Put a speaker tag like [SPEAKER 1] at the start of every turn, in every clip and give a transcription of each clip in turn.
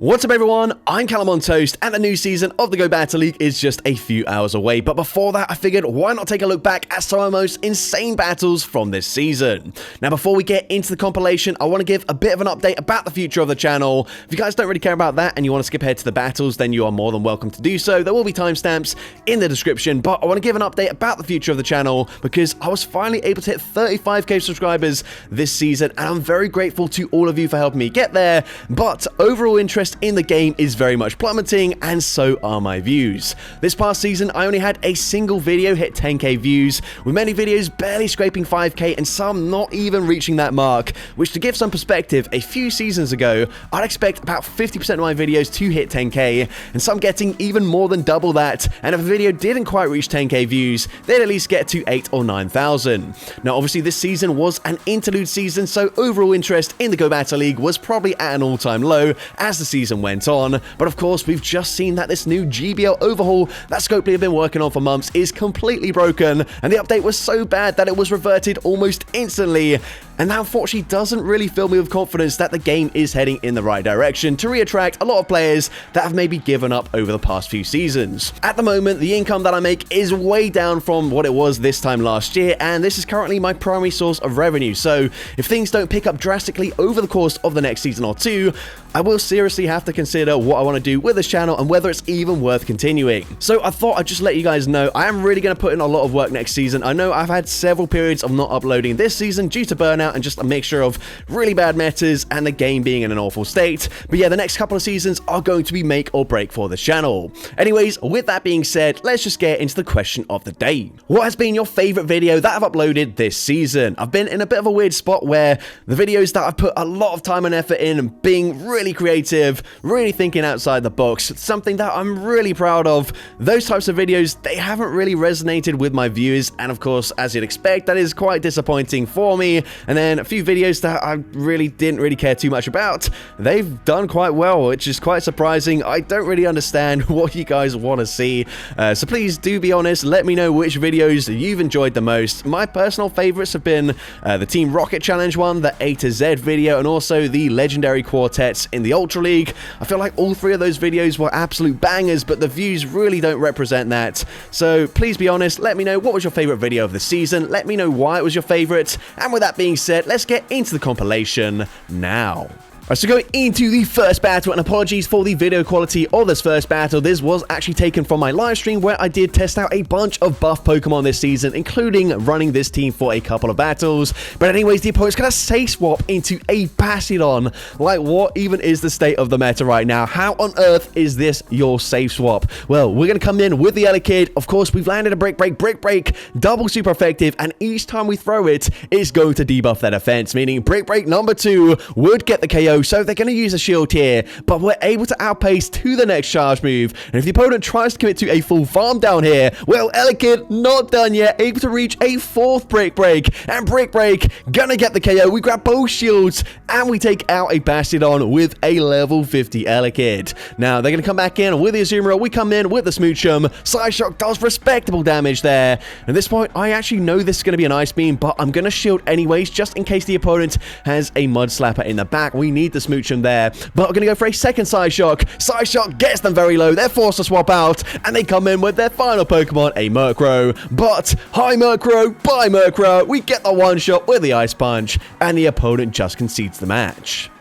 [SPEAKER 1] What's up everyone, I'm CallumOnToast and the new season of the Go Battle League is just a few hours away, but before that I figured why not take a look back at some of the most insane battles from this season. Now before we get into the compilation, I want to give a bit of an update about the future of the channel. If you guys don't really care about that and you want to skip ahead to the battles, then you are more than welcome to do so. There will be timestamps in the description, but I want to give an update about the future of the channel because I was finally able to hit 35k subscribers this season and I'm very grateful to all of you for helping me get there, but overall interest in the game is very much plummeting and so are my views. This past season I only had a single video hit 10k views, with many videos barely scraping 5k and some not even reaching that mark, which to give some perspective, a few seasons ago I'd expect about 50% of my videos to hit 10k and some getting even more than double that, and if a video didn't quite reach 10k views they'd at least get to 8 or 9,000. Now obviously this season was an interlude season, so overall interest in the Go Battle League was probably at an all-time low as the season went on, but of course we've just seen that this new GBL overhaul that Scopely have been working on for months is completely broken, and the update was so bad that it was reverted almost instantly, and that unfortunately doesn't really fill me with confidence that the game is heading in the right direction to re-attract a lot of players that have maybe given up over the past few seasons. At the moment, the income that I make is way down from what it was this time last year, and this is currently my primary source of revenue, so if things don't pick up drastically over the course of the next season or two, I will seriously have to consider what I want to do with this channel and whether it's even worth continuing. So I thought I'd just let you guys know I am really going to put in a lot of work next season. I know I've had several periods of not uploading this season due to burnout and just a mixture of really bad metas and the game being in an awful state, but yeah, the next couple of seasons are going to be make or break for this channel. Anyways, with that being said, let's just get into the question of the day. What has been your favorite video that I've uploaded this season? I've been in a bit of a weird spot where the videos that I've put a lot of time and effort in and being really creative, really thinking outside the box, something that I'm really proud of, those types of videos, they haven't really resonated with my viewers, and of course, as you'd expect, that is quite disappointing for me. And then a few videos that I didn't really care too much about, they've done quite well, which is quite surprising. I don't really understand what you guys want to see, so please do be honest, let me know which videos you've enjoyed the most. My personal favorites have been the Team Rocket Challenge one, the A to Z video, and also the Legendary Quartets in the Ultra League. I feel like all three of those videos were absolute bangers, but the views really don't represent that. So please be honest, let me know what was your favorite video of the season, let me know why it was your favorite, and with that being said, let's get into the compilation now. Alright, so going into the first battle, and apologies for the video quality of this first battle, this was actually taken from my live stream where I did test out a bunch of buff Pokemon this season, including running this team for a couple of battles. But anyways, the opponent's gonna safe swap into a Bastiodon. Like, what even is the state of the meta right now? How on earth is this your safe swap? Well, we're gonna come in with the Elekid. Of course, we've landed a Brick Break, double super effective, and each time we throw it, it's going to debuff their defense, meaning Brick Break number 2 would get the KO. So they're going to use a shield here, but we're able to outpace to the next charge move. And if the opponent tries to commit to a full farm down here, well, Elekid not done yet, able to reach a 4th Brick Break, and Brick Break gonna get the KO. We grab both shields and we take out a Bastiodon with a level 50 Elekid. Now they're going to come back in with the Azumarill. We come in with the Smoochum. Side Shock does respectable damage there. At this point, I actually know this is going to be an Ice Beam, but I'm going to shield anyways, just in case the opponent has a Mud Slapper in the back. We need the Smoochum there, but we're going to go for a second Side Shock. Side Shock gets them very low. They're forced to swap out, and they come in with their final Pokemon, a Murkrow. But hi Murkrow, bye Murkrow. We get the one shot with the Ice Punch, and the opponent just concedes the match.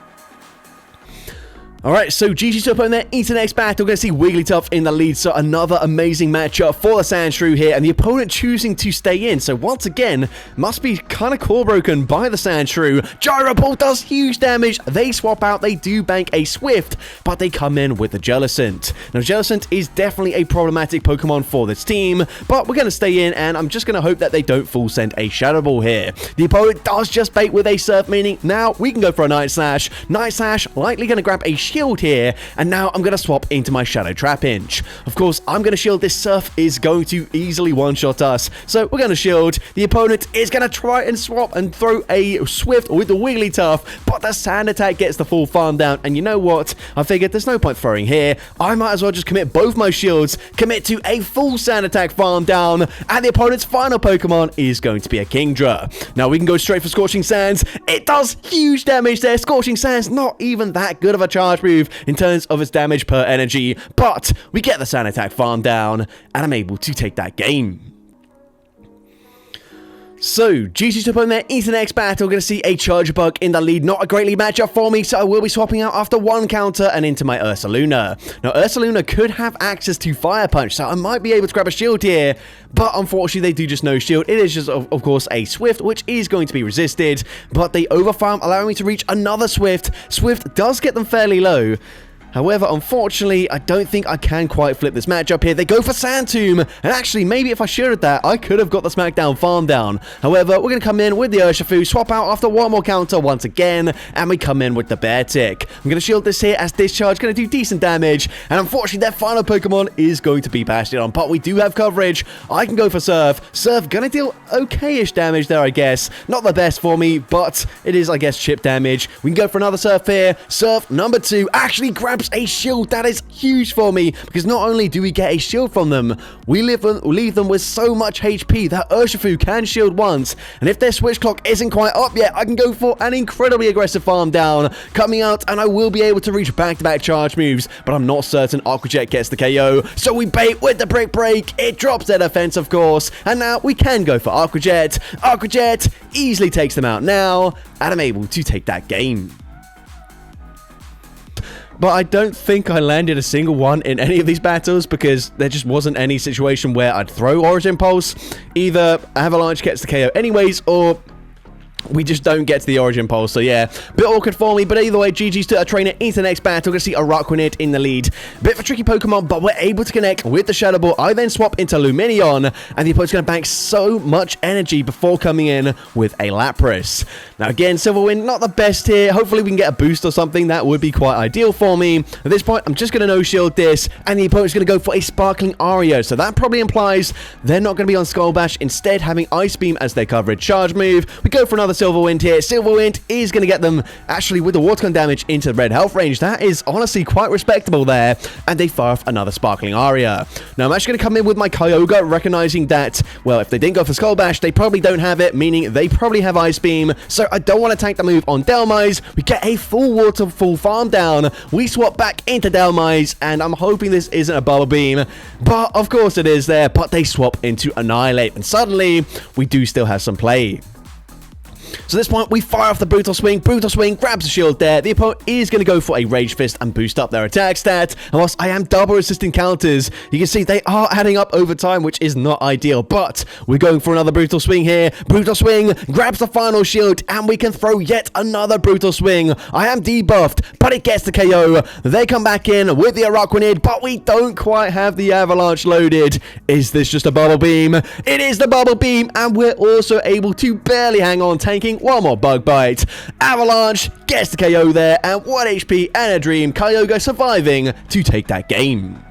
[SPEAKER 1] Alright, so GG's to opponent there into the next battle. We're going to see Wigglytuff in the lead, so another amazing matchup for the Sandshrew here, and the opponent choosing to stay in, so once again, must be kind of core broken by the Sandshrew. Gyro Ball does huge damage, they swap out, they do bank a Swift, but they come in with the Jellicent. Now, Jellicent is definitely a problematic Pokemon for this team, but we're going to stay in, and I'm just going to hope that they don't full send a Shadow Ball here. The opponent does just bait with a Surf, meaning now we can go for a Night Slash. Night Slash likely going to grab a shield here, and now I'm going to swap into my Shadow Trapinch. Of course, I'm going to shield. This Surf is going to easily one-shot us, so we're going to shield. The opponent is going to try and swap and throw a Swift with the Wigglytuff, but the Sand Attack gets the full farm down, and you know what? I figured there's no point throwing here. I might as well just commit both my shields, commit to a full Sand Attack farm down, and the opponent's final Pokemon is going to be a Kingdra. Now we can go straight for Scorching Sands. It does huge damage there. Scorching Sands, not even that good of a charge charge move in terms of its damage per energy, but we get the sand attack farm down, and I'm able to take that game. So, GG's to opponent there into the next battle. Going to see a Charger Bug in the lead. Not a great lead matchup for me, so I will be swapping out after one counter and into my Ursaluna. Now, Ursaluna could have access to Fire Punch, so I might be able to grab a shield here, but unfortunately, they do just no shield. It is just, of course, a Swift, which is going to be resisted, but they overfarm, allowing me to reach another Swift. Swift does get them fairly low. However, unfortunately, I don't think I can quite flip this matchup here. They go for Sand Tomb, and actually, maybe if I shielded that, I could have got the Smackdown farm down. However, we're going to come in with the Urshifu, swap out after one more counter once again, and we come in with the Bear Tick. I'm going to shield this here as Discharge, going to do decent damage, and unfortunately, their final Pokemon is going to be Bastion, but we do have coverage. I can go for Surf. Surf going to deal okay-ish damage there, I guess. Not the best for me, but it is, I guess, chip damage. We can go for another Surf here. Surf number 2 actually grabs a shield. That is huge for me, because not only do we get a shield from them, we leave them with so much HP that Urshifu can shield once, and if their switch clock isn't quite up yet, I can go for an incredibly aggressive farm down, coming out, and I will be able to reach back-to-back charge moves, but I'm not certain Aqua Jet gets the KO, so we bait with the Brick Break. It drops their defense, of course, and now we can go for Aqua Jet. Aqua Jet easily takes them out now, and I'm able to take that game. But I don't think I landed a single one in any of these battles, because there just wasn't any situation where I'd throw Origin Pulse. Either Avalanche gets the KO anyways, or we just don't get to the Origin Pulse. So yeah, bit awkward for me, but either way, GG's to a trainer into the next battle. We're going to see a Araquanid in the lead. Bit of a tricky Pokemon, but we're able to connect with the Shadow Ball. I then swap into Luminion, and the opponent's going to bank so much energy before coming in with a Lapras. Now again, Silverwind, not the best here. Hopefully we can get a boost or something. That would be quite ideal for me. At this point, I'm just going to no-shield this, and the opponent's going to go for a Sparkling Aria. So that probably implies they're not going to be on Skull Bash, instead having Ice Beam as their coverage charge move. We go for another Silverwind here. Silverwind is going to get them, actually, with the water gun damage into the red health range. That is honestly quite respectable there, and they fire off another Sparkling Aria. Now, I'm actually going to come in with my Kyogre, recognizing that, well, if they didn't go for Skull Bash, they probably don't have it, meaning they probably have Ice Beam, so I don't want to tank the move on Delmise. We get a full waterfall farm down. We swap back into Delmise, and I'm hoping this isn't a Bubble Beam, but of course it is there, but they swap into Annihilate, and suddenly, we do still have some play. So at this point, we fire off the Brutal Swing. Brutal Swing grabs the shield there. The opponent is going to go for a Rage Fist and boost up their attack stat. And whilst I am double resisting counters, you can see they are adding up over time, which is not ideal. But we're going for another Brutal Swing here. Brutal Swing grabs the final shield, and we can throw yet another Brutal Swing. I am debuffed, but it gets the KO. They come back in with the Araquanid, but we don't quite have the Avalanche loaded. Is this just a Bubble Beam? It is the Bubble Beam, and we're also able to barely hang on, taking one more Bug Bite. Avalanche gets the KO there, and 1 HP and a Dream. Kyogre surviving to take that game.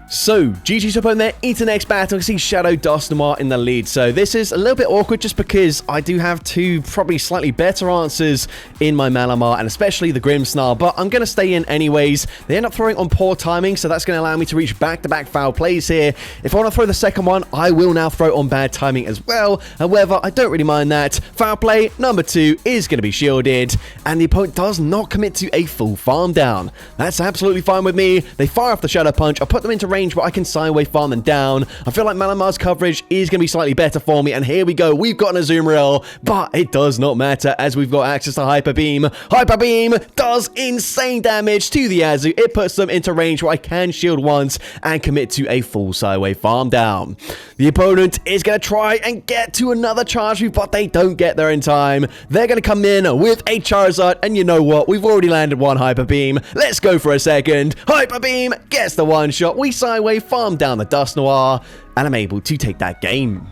[SPEAKER 1] So, GG's opponent there into the next battle. I can see Shadow Dusknoir in the lead. So, this is a little bit awkward just because I do have two probably slightly better answers in my Malamar, and especially the Grimmsnarl, but I'm going to stay in anyways. They end up throwing on poor timing, so that's going to allow me to reach back-to-back foul plays here. If I want to throw the second one, I will now throw on bad timing as well. However, I don't really mind that. Foul play number 2 is going to be shielded, and the opponent does not commit to a full farm down. That's absolutely fine with me. They fire off the Shadow Punch. I put them into range where I can Sideway farm them down. I feel like Malamar's coverage is going to be slightly better for me, and here we go. We've got an Azumarill, but it does not matter as we've got access to Hyper Beam. Hyper Beam does insane damage to the Azu. It puts them into range where I can shield once and commit to a full Sideway farm down. The opponent is going to try and get to another charge move, but they don't get there in time. They're going to come in with a Charizard, and you know what? We've already landed one Hyper Beam. Let's go for a second. Hyper Beam gets the one shot. We Sideway farm down the Dusknoir, and I'm able to take that game.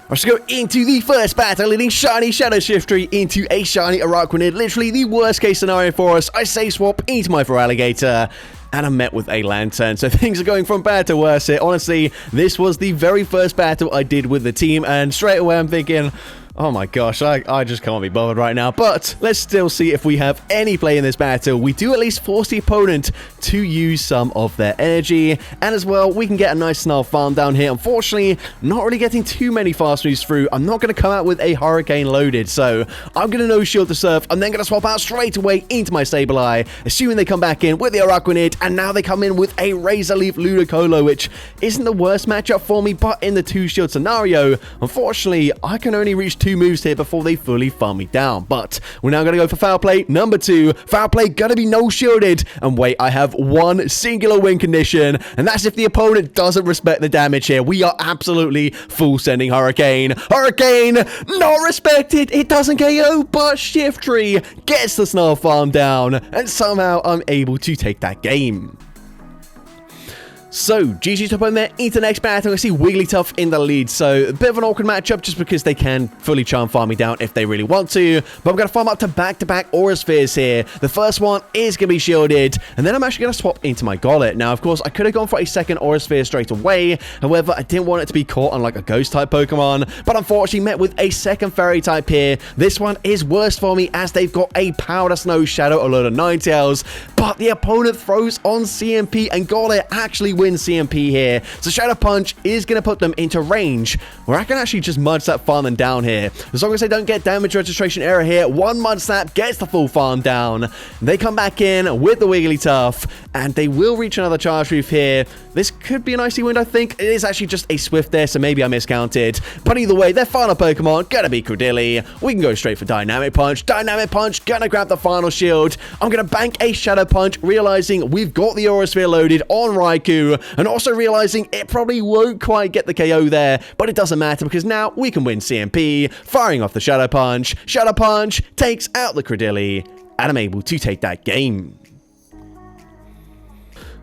[SPEAKER 1] Let's go into the first battle, leading Shiny Shadow Shiftry into a Shiny Araquanid. Literally the worst case scenario for us. I say swap into my Feraligatr, and I'm met with a Lantern. So things are going from bad to worse here. Honestly, this was the very first battle I did with the team, and straight away I'm thinking, Oh my gosh, I just can't be bothered right now. But let's still see if we have any play in this battle. We do at least force the opponent to use some of their energy. And as well, we can get a nice snarl farm down here. Unfortunately, not really getting too many fast moves through. I'm not going to come out with a Hurricane loaded. So I'm going to no shield to surf. I'm then going to swap out straight away into my Sableye, assuming they come back in with the Araquanid. And now they come in with a Razor Leaf Ludicolo, which isn't the worst matchup for me. But in the 2-shield scenario, unfortunately, I can only reach 2 moves here before they fully farm me down. But we're now going to go for foul play number 2. Foul play going to be no shielded. And wait, I have one singular win condition, and that's if the opponent doesn't respect the damage here. We are absolutely full sending Hurricane. Hurricane not respected. It doesn't KO, but Shiftry gets the snarl farm down, and somehow I'm able to take that game. So, GG to opponent there into the next battle. I see Wigglytuff in the lead, so a bit of an awkward matchup just because they can fully charm farm me down if they really want to. But I'm going to farm up to back-to-back Aura Spheres here. The first one is going to be shielded, and then I'm actually going to swap into my Gollet. Now, of course, I could have gone for a second Aura Sphere straight away. However, I didn't want it to be caught on like a Ghost-type Pokemon, but unfortunately met with a second Fairy-type here. This one is worse for me as they've got a Powder Snow Shadow, a load of Ninetales, but the opponent throws on CMP, and Gollet actually wins CMP here. So Shadow Punch is going to put them into range where I can actually just Mud Slap farm them down here. As long as they don't get damage registration error here, one Mud Slap gets the full farm down. They come back in with the Wigglytuff, and they will reach another Charge Reef here. This could be an Icy Wind, I think. It is actually just a Swift there, so maybe I miscounted. But either way, their final Pokemon gonna be Credilli. We can go straight for Dynamic Punch. Dynamic Punch gonna grab the final shield. I'm gonna bank a Shadow Punch, realizing we've got the Aura Sphere loaded on Raikou, and also realizing it probably won't quite get the KO there, but it doesn't matter because now we can win CMP, firing off the Shadow Punch. Shadow Punch takes out the Credilli, and I'm able to take that game.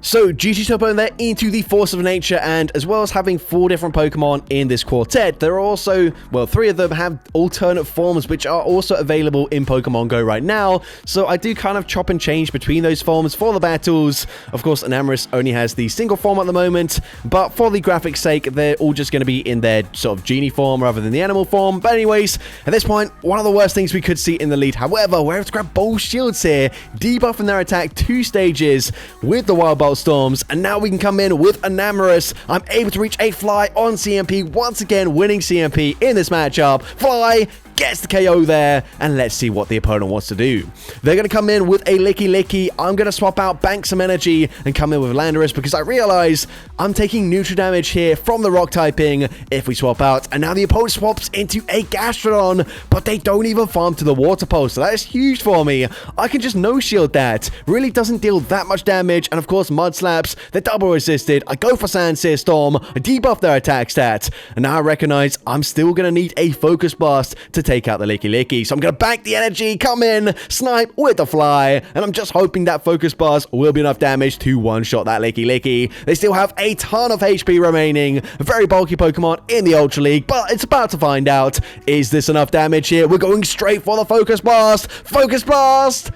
[SPEAKER 1] So, GG to opponent there into the Force of Nature, and as well as having 4 different Pokemon in this quartet, there are also, well, 3 of them have alternate forms, which are also available in Pokemon Go right now. So I do kind of chop and change between those forms for the battles. Of course, Enamorus only has the single form at the moment, but for the graphics sake, they're all just going to be in their sort of genie form rather than the animal form. But anyways, at this point, one of the worst things we could see in the lead. However, we're able to grab both shields here, debuffing their attack 2 stages with the Wild Bolt Storms, and now we can come in with Enamorus. I'm able to reach a Fly on CMP, once again winning CMP in this matchup. Fly gets the KO there, and let's see what the opponent wants to do. They're going to come in with a Licky Licky. I'm going to swap out, bank some energy, and come in with Landorus because I realize I'm taking neutral damage here from the rock typing if we swap out, and now the opponent swaps into a Gastrodon, but they don't even farm to the Water Pulse, so that is huge for me. I can just no-shield that. Really doesn't deal that much damage, and of course Mud Slaps, they're double resisted. I go for Sandsear Storm, I debuff their attack stat, and now I recognize I'm still going to need a Focus Blast to take out the Licky Licky. So I'm going to bank the energy, come in, snipe with the Fly, and I'm just hoping that Focus Blast will be enough damage to one-shot that Licky Licky. They still have a ton of HP remaining, a very bulky Pokemon in the Ultra League, but it's about to find out. Is this enough damage here? We're going straight for the Focus Blast. Focus Blast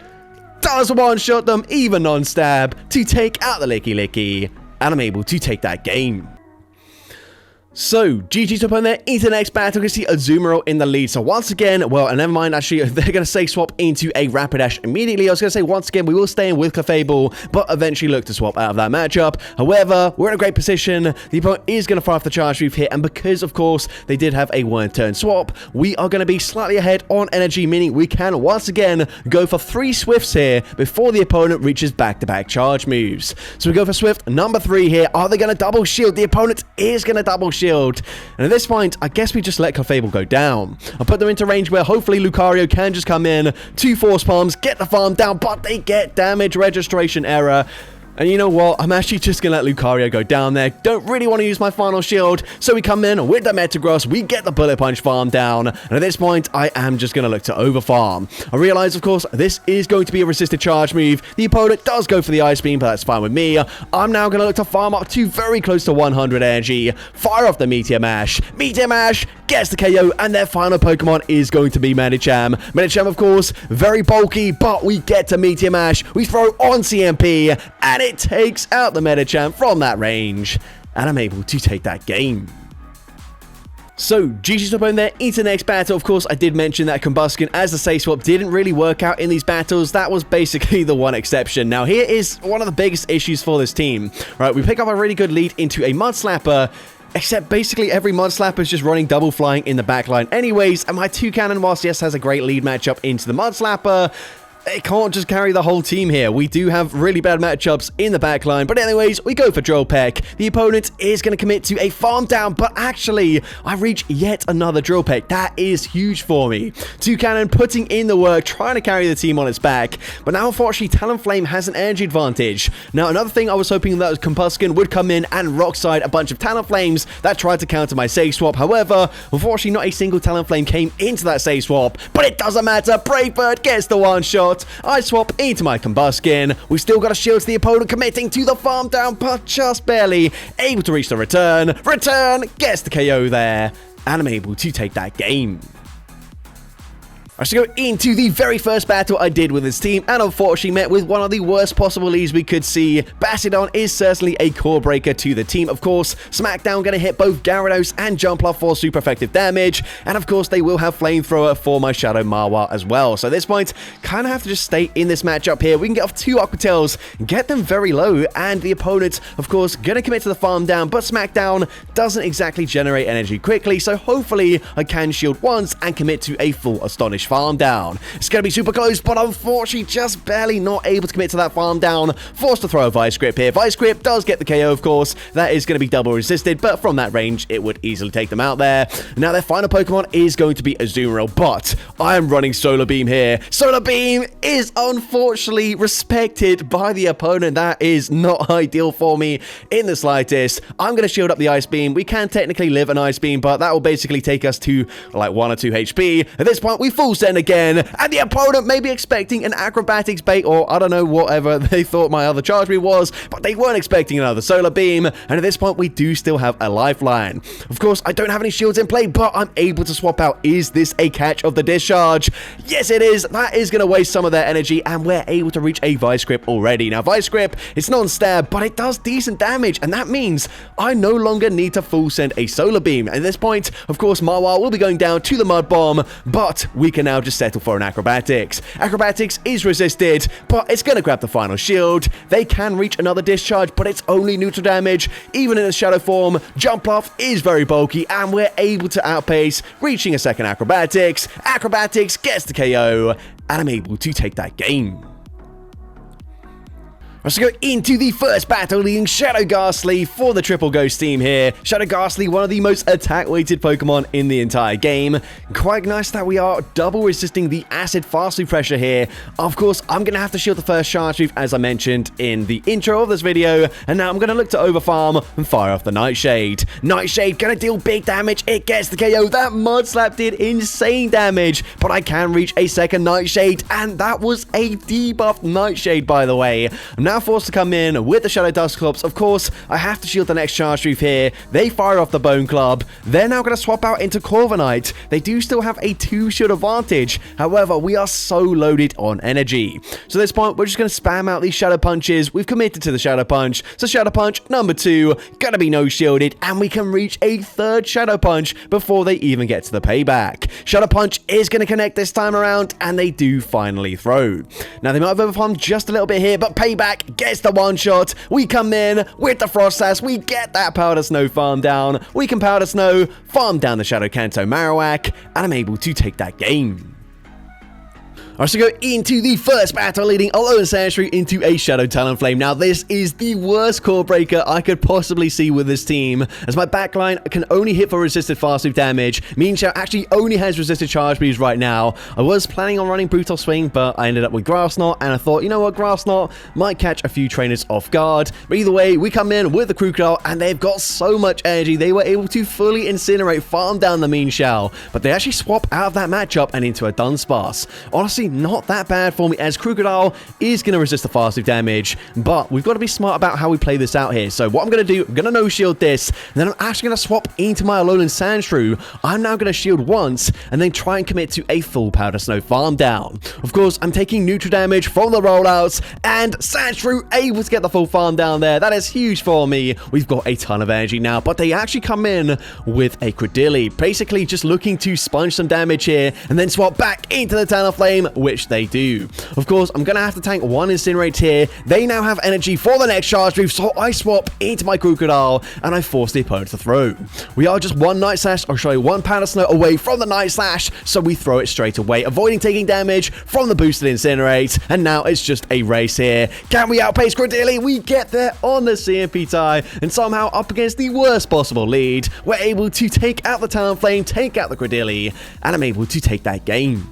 [SPEAKER 1] does one-shot them, even non-stab, to take out the Licky Licky, and I'm able to take that game. So, GG to opponent there into the next battle. You can see Azumarill in the lead. So, once again, well, and never mind, actually, they're going to say swap into a Rapidash immediately. I was going to say, once again, we will stay in with Clefable, but eventually look to swap out of that matchup. However, we're in a great position. The opponent is going to fire off the Charge Reef here, and because, of course, they did have a one-turn swap, we are going to be slightly ahead on energy, meaning we can, once again, go for 3 Swifts here before the opponent reaches back-to-back charge moves. So, we go for Swift number 3 here. Are they going to double shield? The opponent is going to double shield. And at this point, I guess we just let Clefable go down. I'll put them into range where hopefully Lucario can just come in, 2 Force Palms, get the farm down, but they get damage registration error. And you know what? I'm actually just going to let Lucario go down there. Don't really want to use my final shield. So we come in with the Metagross. We get the Bullet Punch farm down. And at this point, I am just going to look to overfarm. I realize, of course, this is going to be a resisted charge move. The opponent does go for the Ice Beam, but that's fine with me. I'm now going to look to farm up to very close to 100 energy. Fire off the Meteor Mash. Meteor Mash gets the KO, and their final Pokemon is going to be Medicham. Medicham, of course, very bulky, but we get to Meteor Mash. We throw on CMP, and it takes out the Medicham from that range, and I'm able to take that game. So, GG's opponent there into the next battle. Of course, I did mention that Combustion as the safe swap didn't really work out in these battles. That was basically the one exception. Now, here is one of the biggest issues for this team. Right, we pick up a really good lead into a Mud Slapper, except basically every Mud Slapper is just running double flying in the backline anyways, and my 2-cannon, whilst yes has a great lead matchup into the Mud Slapper, it can't just carry the whole team here. We do have really bad matchups in the backline. But anyways, we go for Drill Peck. The opponent is going to commit to a farm down, but actually, I reach yet another Drill Peck. That is huge for me. 2-cannon putting in the work, trying to carry the team on its back. But now, unfortunately, Talonflame has an energy advantage. Now, another thing I was hoping that Combustion would come in and Rockside a bunch of Talonflames that tried to counter my safe swap. However, unfortunately, not a single Talonflame came into that safe swap. But it doesn't matter. Brave Bird gets the one shot. I swap into my Combustion. We still got a shield to the opponent, committing to the farm down, but just barely able to reach the return. Return gets the KO there, and I'm able to take that game. I should go into the very first battle I did with this team, and unfortunately met with one of the worst possible leads we could see. Bastiodon is certainly a core breaker to the team, of course. Smackdown going to hit both Gyarados and Jumpluff for super effective damage, and of course they will have Flamethrower for my Shadow Marwa as well. So at this point, kind of have to just stay in this matchup here. We can get off 2 Aqua Tails, get them very low, and the opponent, of course, going to commit to the farm down, but Smackdown doesn't exactly generate energy quickly, so hopefully I can shield once and commit to a full Astonish farm down. It's going to be super close, but unfortunately just barely not able to commit to that farm down. Forced to throw a Vice Grip here. Vice Grip does get the KO, of course. That is going to be double resisted, but from that range, it would easily take them out there. Now, their final Pokemon is going to be Azumarill, but I am running Solar Beam here. Solar Beam is unfortunately respected by the opponent. That is not ideal for me in the slightest. I'm going to shield up the Ice Beam. We can technically live an Ice Beam, but that will basically take us to like 1 or 2 HP. At this point, we full send again. And the opponent may be expecting an Acrobatics bait, or I don't know, whatever they thought my other charge move was, but they weren't expecting another Solar Beam, and at this point we do still have a lifeline. Of course, I don't have any shields in play, but I'm able to swap out. Is this a catch of the discharge? Yes, it is. That is going to waste some of their energy, and we're able to reach a Vice Grip already. Now, Vice Grip, it's non-stab, but it does decent damage, and that means I no longer need to full send a Solar Beam. At this point, of course, Marwa will be going down to the Mud Bomb, but we can now just settle for an Acrobatics. Acrobatics is resisted, but it's going to grab the final shield. They can reach another discharge, but it's only neutral damage. Even in a shadow form, Jumpluff is very bulky, and we're able to outpace, reaching a second Acrobatics. Acrobatics gets the KO, and I'm able to take that game. Let's go into the first battle, leading Shadow Ghastly for the Triple Ghost team here. Shadow Ghastly, one of the most attack-weighted Pokemon in the entire game. Quite nice that we are double resisting the Acid Fast Loop pressure here. Of course, I'm going to have to shield the first charge move, as I mentioned in the intro of this video, and now I'm going to look to overfarm and fire off the Nightshade. Nightshade going to deal big damage. It gets the KO. That Mud Slap did insane damage, but I can reach a second Nightshade, and that was a debuffed Nightshade, by the way. I'm now forced to come in with the Shadow Dusclops. Of course, I have to shield the next charge move here. They fire off the Bone Club. They're now going to swap out into Corviknight. They do still have a 2 shield advantage. However, we are so loaded on energy. So at this point, we're just going to spam out these Shadow Punches. We've committed to the Shadow Punch. So Shadow Punch number 2, gonna be no shielded, and we can reach a 3rd Shadow Punch before they even get to the payback. Shadow Punch is going to connect this time around, and they do finally throw. Now, they might have overfarmed just a little bit here, but payback gets the one shot. We come in with the Frost Sash. We get that Powder Snow farm down. We can Powder Snow, farm down the Shadow Kanto Marowak, and I'm able to take that game. I should go into the first battle, leading Alolan Sandshrew into a Shadow Talonflame. Now, this is the worst core breaker I could possibly see with this team, as my backline can only hit for resisted fast move damage. Mienshao actually only has resisted charge moves right now. I was planning on running Brutal Swing, but I ended up with Grass Knot, and I thought, you know what, Grass Knot might catch a few trainers off guard. But either way, we come in with the Crocodile, and they've got so much energy, they were able to fully incinerate, farm down the Mienshao. But they actually swap out of that matchup and into a Dunsparce. Honestly, honestly not that bad for me, as Crocodile is going to resist the fast move damage, but we've got to be smart about how we play this out here. So what I'm going to do, I'm going to no-shield this, and then I'm actually going to swap into my Alolan Sandshrew. I'm now going to shield once, and then try and commit to a full Powder Snow farm down. Of course, I'm taking neutral damage from the rollouts, and Sandshrew able to get the full farm down there. That is huge for me. We've got a ton of energy now, but they actually come in with a Credilli, basically just looking to sponge some damage here, and then swap back into the Talonflame, which they do. Of course, I'm going to have to tank one Incinerate here. They now have energy for the next charge move, so I swap into my Crocodile, and I force the opponent to throw. We are just one Night Slash, or sorry, one Powder Snow away from the Night Slash, so we throw it straight away, avoiding taking damage from the boosted Incinerate, and now it's just a race here. Can we outpace Credilli? We get there on the CMP tie, and somehow up against the worst possible lead, we're able to take out the Talonflame, take out the Credilli, and I'm able to take that game.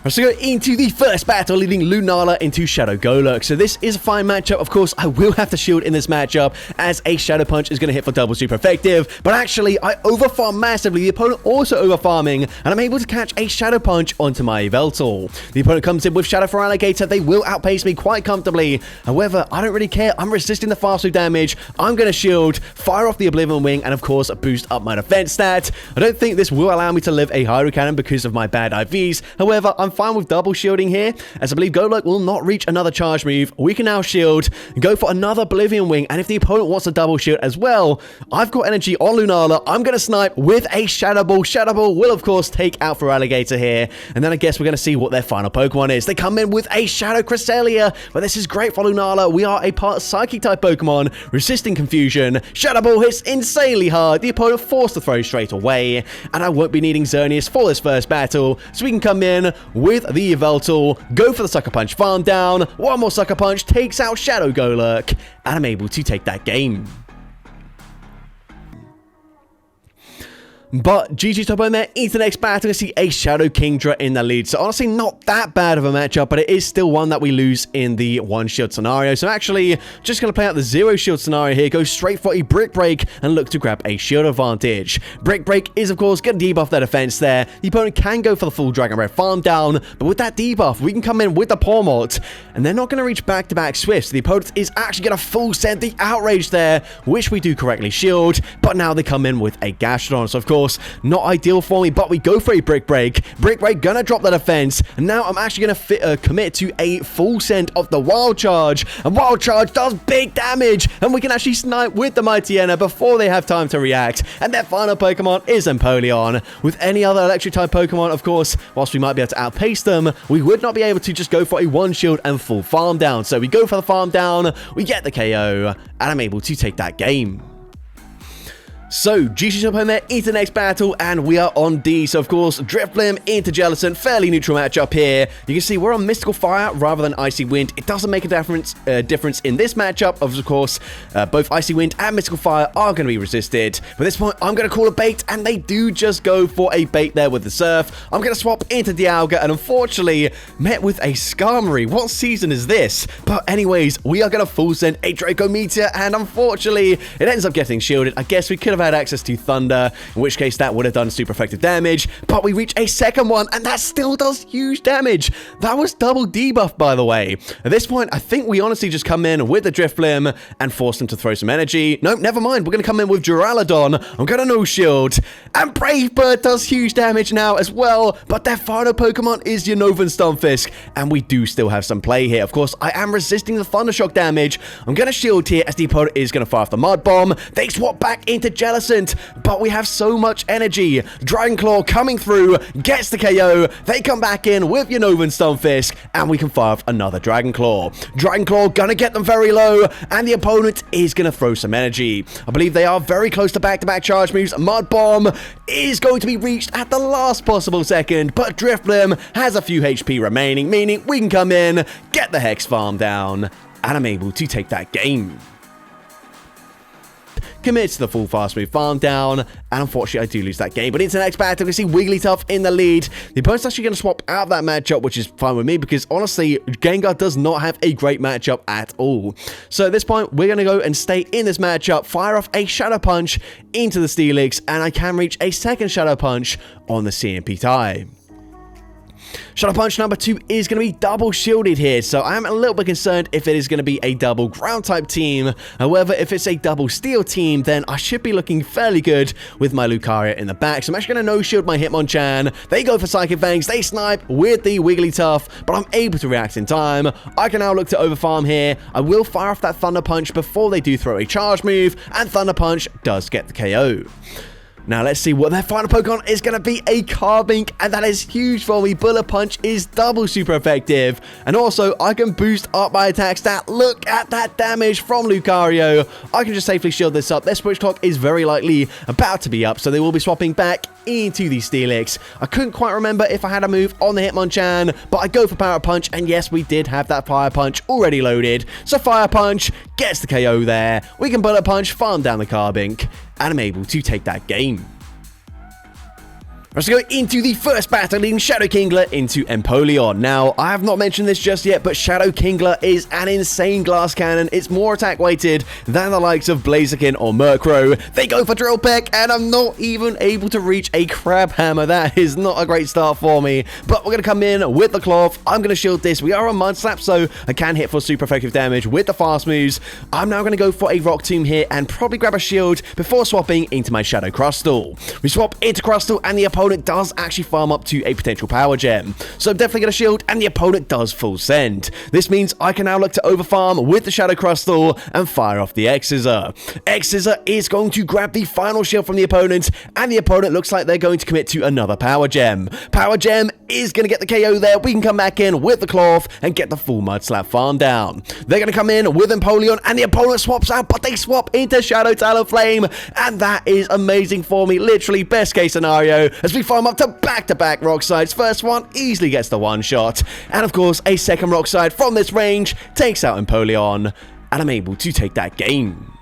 [SPEAKER 1] Let's go into the first battle, leading Lunala into Shadow Golurk. So this is a fine matchup. Of course, I will have to shield in this matchup, as a Shadow Punch is going to hit for double super effective. But actually, I overfarm massively. The opponent also overfarming, and I'm able to catch a Shadow Punch onto my Yveltal. The opponent comes in with Shadow for Alligator. They will outpace me quite comfortably. However, I don't really care. I'm resisting the fast move damage. I'm going to shield, fire off the Oblivion Wing, and of course, boost up my defense stat. I don't think this will allow me to live a Hydro Cannon because of my bad IVs. However, I'm fine with double shielding here, as I believe Golurk will not reach another charge move. We can now shield, go for another Oblivion Wing, and if the opponent wants a double shield as well, I've got energy on Lunala. I'm going to snipe with a Shadow Ball. Shadow Ball will, of course, take out for Alligator here, and then I guess we're going to see what their final Pokemon is. They come in with a Shadow Cresselia, but this is great for Lunala. We are a part Psychic-type Pokemon, resisting confusion. Shadow Ball hits insanely hard. The opponent forced to throw straight away, and I won't be needing Xerneas for this first battle, so we can come in with the Yveltal, go for the Sucker Punch farm down, one more Sucker Punch takes out Shadow Golurk, and I'm able to take that game. But GG top on there, into the next battle, we see a Shadow Kingdra in the lead. So honestly, not that bad of a matchup, but it is still one that we lose in the one shield scenario. So actually, just going to play out the zero shield scenario here, go straight for a Brick Break and look to grab a shield advantage. Brick Break is, of course, going to debuff their defense there. The opponent can go for the full Dragon Red farm down, but with that debuff, we can come in with the Pawmot, and they're not going to reach back-to-back Swifts. The opponent is actually going to full send the Outrage there, which we do correctly shield, but now they come in with a Gastrodon. So, of course, not ideal for me, but we go for a Brick Break. Brick Break gonna drop the defense, and now I'm actually gonna commit to a full send of the Wild Charge, and Wild Charge does big damage, and we can actually snipe with the Mightyena before they have time to react, and their final Pokemon is Empoleon. With any other electric type Pokemon, of course, whilst we might be able to outpace them, we would not be able to just go for a one shield and full farm down. So we go for the farm down, we get the KO, and I'm able to take that game. So, GG up home there into the next battle, and we are on D. So, of course, Drifblim into Jellicent, fairly neutral matchup here. You can see we're on Mystical Fire rather than Icy Wind. It doesn't make a difference in this matchup. Of course, both Icy Wind and Mystical Fire are going to be resisted. But at this point, I'm going to call a bait, and they do just go for a bait there with the Surf. I'm going to swap into Dialga, and unfortunately, met with a Skarmory. What season is this? But anyways, we are going to full send a Draco Meteor, and unfortunately, it ends up getting shielded. I guess we could have had access to Thunder, in which case that would have done super effective damage, but we reach a second one, and that still does huge damage. That was double debuff, by the way. At this point, I think we honestly just come in with the Drifblim and force them to throw some energy. No, never mind. We're going to come in with Duraludon. I'm going to no shield, and Brave Bird does huge damage now as well, but their final Pokemon is Unova and Stunfisk, and we do still have some play here. Of course, I am resisting the Thunder Shock damage. I'm going to shield here as the opponent is going to fire off the Mud Bomb. They swap back into Jellicent, but we have so much energy. Dragon Claw coming through, gets the KO. They come back in with Unova and Stunfisk, and we can fire off another Dragon Claw. Dragon Claw gonna get them very low, and the opponent is gonna throw some energy. I believe they are very close to back-to-back charge moves. Mud Bomb is going to be reached at the last possible second, but Drifblim has a few HP remaining, meaning we can come in, get the Hex Farm down, and I'm able to take that game. Commits to the full fast move farm down, and unfortunately I do lose that game. But into the next battle, we see Wigglytuff in the lead. The opponent's actually going to swap out that matchup, which is fine with me, because honestly, Gengar does not have a great matchup at all. So at this point, we're going to go and stay in this matchup, fire off a Shadow Punch into the Steelix, and I can reach a second Shadow Punch on the CMP tie. Shadow Punch number 2 is going to be double shielded here, so I am a little bit concerned if it is going to be a double ground type team. However, if it's a double steel team, then I should be looking fairly good with my Lucario in the back. So I'm actually going to no-shield my Hitmonchan. They go for Psychic Fangs, they snipe with the Wigglytuff, but I'm able to react in time. I can now look to overfarm here. I will fire off that Thunder Punch before they do throw a charge move, and Thunder Punch does get the KO. Now let's see what their final Pokemon is going to be, a Carbink, and that is huge for me. Bullet Punch is double super effective, and also I can boost up my attack stat. Look at that damage from Lucario. I can just safely shield this up. Their Switch Clock is very likely about to be up, so they will be swapping back into the Steelix. I couldn't quite remember if I had a move on the Hitmonchan, but I go for Power Punch, and yes, we did have that Fire Punch already loaded. So Fire Punch gets the KO there. We can Bullet Punch, farm down the Carbink, and I'm able to take that game. Let's go into the first battle, leading Shadow Kingler into Empoleon. Now, I have not mentioned this just yet, but Shadow Kingler is an insane glass cannon. It's more attack weighted than the likes of Blaziken or Murkrow. They go for Drill Peck, and I'm not even able to reach a Crab Hammer. That is not a great start for me, but we're going to come in with the Cloth. I'm going to shield this. We are on Mud Slap, so I can hit for super effective damage with the fast moves. I'm now going to go for a Rock Tomb here and probably grab a shield before swapping into my Shadow Crustle. We swap into Crustle, and the opponent does actually farm up to a potential Power Gem. So I'm definitely going to shield, and the opponent does full send. This means I can now look to overfarm with the Shadow Crustle and fire off the X-Scissor. X-Scissor is going to grab the final shield from the opponent, and the opponent looks like they're going to commit to another Power Gem. Power Gem is going to get the KO there. We can come back in with the Cloth and get the full Mud Slap farm down. They're going to come in with Empoleon, and the opponent swaps out, but they swap into Shadow Talonflame, and that is amazing for me. Literally best case scenario as we farm up to back-to-back Rock Slides. First one easily gets the one shot, and of course a second Rock Slide from this range takes out Empoleon, and I'm able to take that game.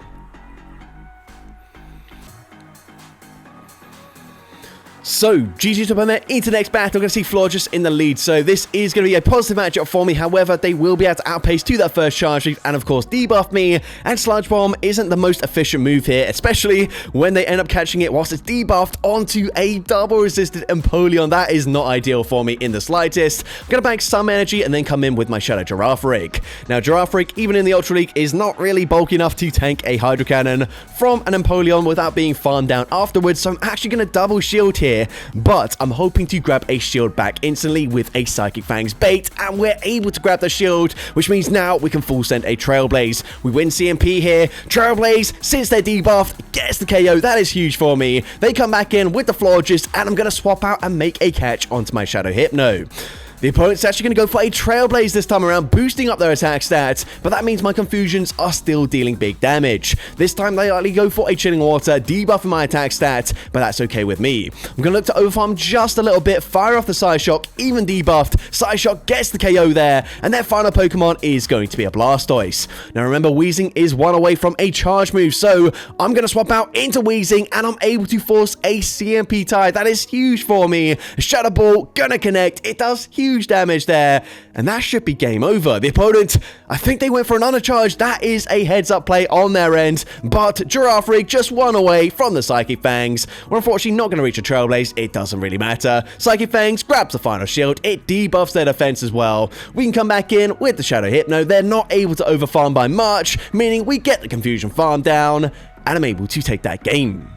[SPEAKER 1] So, GG's up on there into the next battle. We're going to see Florges in the lead, so this is going to be a positive matchup for me. However, they will be able to outpace to that first charge move and, of course, debuff me. And Sludge Bomb isn't the most efficient move here, especially when they end up catching it whilst it's debuffed onto a double-resisted Empoleon. That is not ideal for me in the slightest. I'm going to bank some energy and then come in with my Shadow Girafarig. Now, Girafarig, even in the Ultra League, is not really bulky enough to tank a Hydro Cannon from an Empoleon without being farmed down afterwards, so I'm actually going to double shield here. But I'm hoping to grab a shield back instantly with a Psychic Fangs bait, and we're able to grab the shield, which means now we can full send a Trailblaze. We win CMP here. Trailblaze, since they're debuffed, gets the KO. That is huge for me. They come back in with the Florges, and I'm going to swap out and make a catch onto my Shadow Hypno. The opponent's actually going to go for a Trailblaze this time around, boosting up their attack stats, but that means my Confusions are still dealing big damage. This time they likely go for a Chilling Water, debuffing my attack stats, but that's okay with me. I'm going to look to overfarm just a little bit, fire off the Psyshock, even debuffed. Psyshock gets the KO there, and their final Pokemon is going to be a Blastoise. Now remember, Weezing is one away from a charge move, so I'm going to swap out into Weezing, and I'm able to force a CMP tie. That is huge for me. Shadow Ball, gonna connect. It does huge damage there, and that should be game over. The opponent, I think they went for an undercharge. That is a heads-up play on their end, but Girafarig just one away from the Psychic Fangs. We're unfortunately not going to reach a Trailblaze. It doesn't really matter. Psychic Fangs grabs the final shield. It debuffs their defense as well. We can come back in with the Shadow Hypno. They're not able to overfarm by much, meaning we get the Confusion farm down, and I'm able to take that game.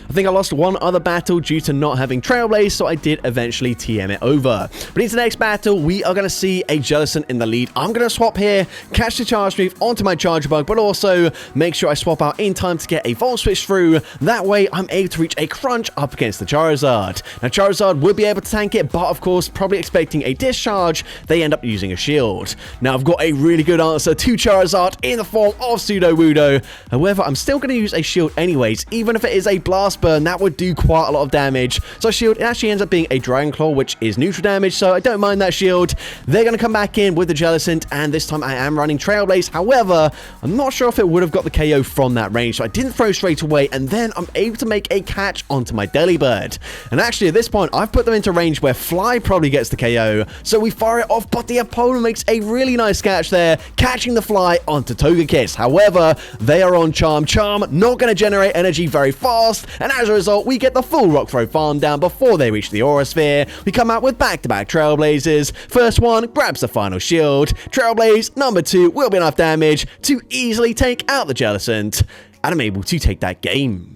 [SPEAKER 1] I think I lost one other battle due to not having Trailblaze, so I did eventually TM it over. But into the next battle, we are going to see a Jellicent in the lead. I'm going to swap here, catch the charge move onto my Charge Bug, but also make sure I swap out in time to get a Volt Switch through. That way, I'm able to reach a crunch up against the Charizard. Now, Charizard will be able to tank it, but of course, probably expecting a discharge, they end up using a shield. Now, I've got a really good answer to Charizard in the form of Sudowoodo. However, I'm still going to use a shield anyways, even if it is a Blast Burn, that would do quite a lot of damage. So shield, it actually ends up being a Dragon Claw, which is neutral damage, so I don't mind that shield. They're going to come back in with the Jellicent, and this time I am running Trailblaze. However, I'm not sure if it would have got the KO from that range, so I didn't throw straight away, and then I'm able to make a catch onto my Delibird. And actually, at this point, I've put them into range where Fly probably gets the KO, so we fire it off, but the opponent makes a really nice catch there, catching the Fly onto Togekiss. However, they are on Charm. Charm not going to generate energy very fast, and as a result, we get the full Rock Throw farm down before they reach the Aura Sphere. We come out with back-to-back Trailblazers. First one grabs the final shield. Trailblaze number 2 will be enough damage to easily take out the Jellicent, and I'm able to take that game.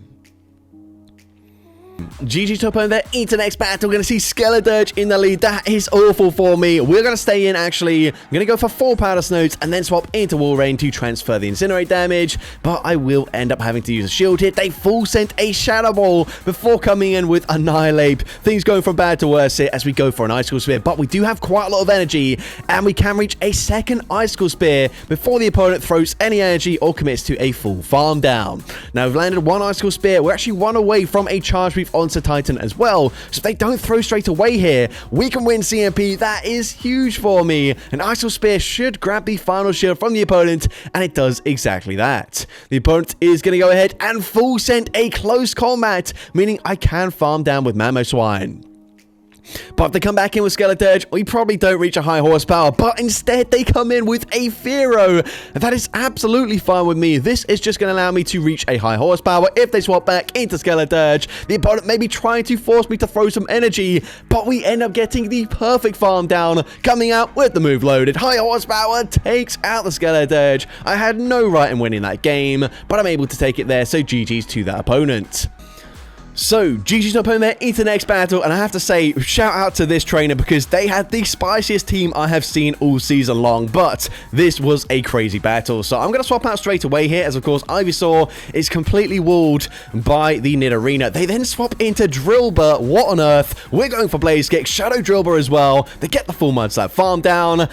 [SPEAKER 1] GG to opponent there into next battle. We're going to see Skeledirge in the lead. That is awful for me. We're going to stay in, actually. I'm going to go for 4 Powder Snows and then swap into Wall Rain to transfer the Incinerate damage, but I will end up having to use a shield hit. They full sent a Shadow Ball before coming in with Annihilate. Things going from bad to worse here as we go for an Icicle Spear, but we do have quite a lot of energy, and we can reach a second Icicle Spear before the opponent throws any energy or commits to a full farm down. Now, we've landed 1 Icicle Spear. We're actually 1 away from a Charge Brief onto Titan as well, so if they don't throw straight away here, we can win CMP. That is huge for me. An Icicle Spear should grab the final shield from the opponent, and it does exactly that. The opponent is going to go ahead and full send a close combat, meaning I can farm down with Mamoswine. But if they come back in with Skeledirge, we probably don't reach a high horsepower, but instead they come in with a Fearow. That is absolutely fine with me. This is just going to allow me to reach a high horsepower. If they swap back into Skeledirge, the opponent may be trying to force me to throw some energy, but we end up getting the perfect farm down, coming out with the move loaded. High horsepower takes out the Skeledirge. I had no right in winning that game, but I'm able to take it there, so GG's to that opponent. So, GG's to opponent there into the next battle, and I have to say, shout out to this trainer because they had the spiciest team I have seen all season long, but this was a crazy battle. So I'm going to swap out straight away here, as of course Ivysaur is completely walled by the Nidorina. They then swap into Drillbur. What on earth? We're going for Blaze Kick, Shadow Drillbur as well. They get the full Mudslap farm down.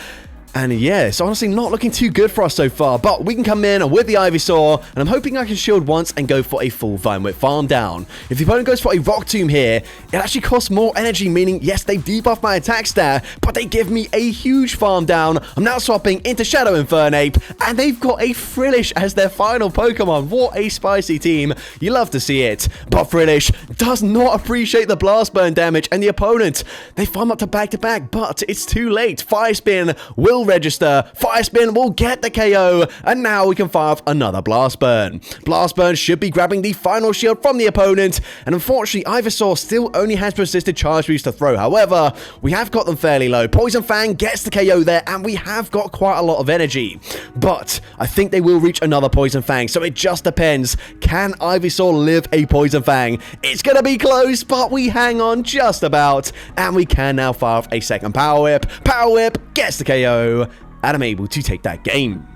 [SPEAKER 1] And yeah, it's honestly not looking too good for us so far, but we can come in with the Ivysaur, and I'm hoping I can shield once and go for a full Vine Whip farm down. If the opponent goes for a Rock Tomb here, it actually costs more energy, meaning, yes, they debuff my attack stat, but they give me a huge farm down. I'm now swapping into Shadow Infernape, and they've got a Frillish as their final Pokemon. What a spicy team. You love to see it. But Frillish does not appreciate the Blast Burn damage, and the opponent, they farm up to back-to-back, but it's too late. Fire Spin will register. Fire Spin will get the KO, and now we can fire off another Blast Burn. Blast Burn should be grabbing the final shield from the opponent, and unfortunately Ivysaur still only has persisted Charge Boost to throw. However, we have got them fairly low. Poison Fang gets the KO there, and we have got quite a lot of energy, but I think they will reach another Poison Fang, so it just depends. Can Ivysaur live a Poison Fang? It's gonna be close, but we hang on just about, and we can now fire off a second Power Whip. Power Whip gets the KO, and I'm able to take that game.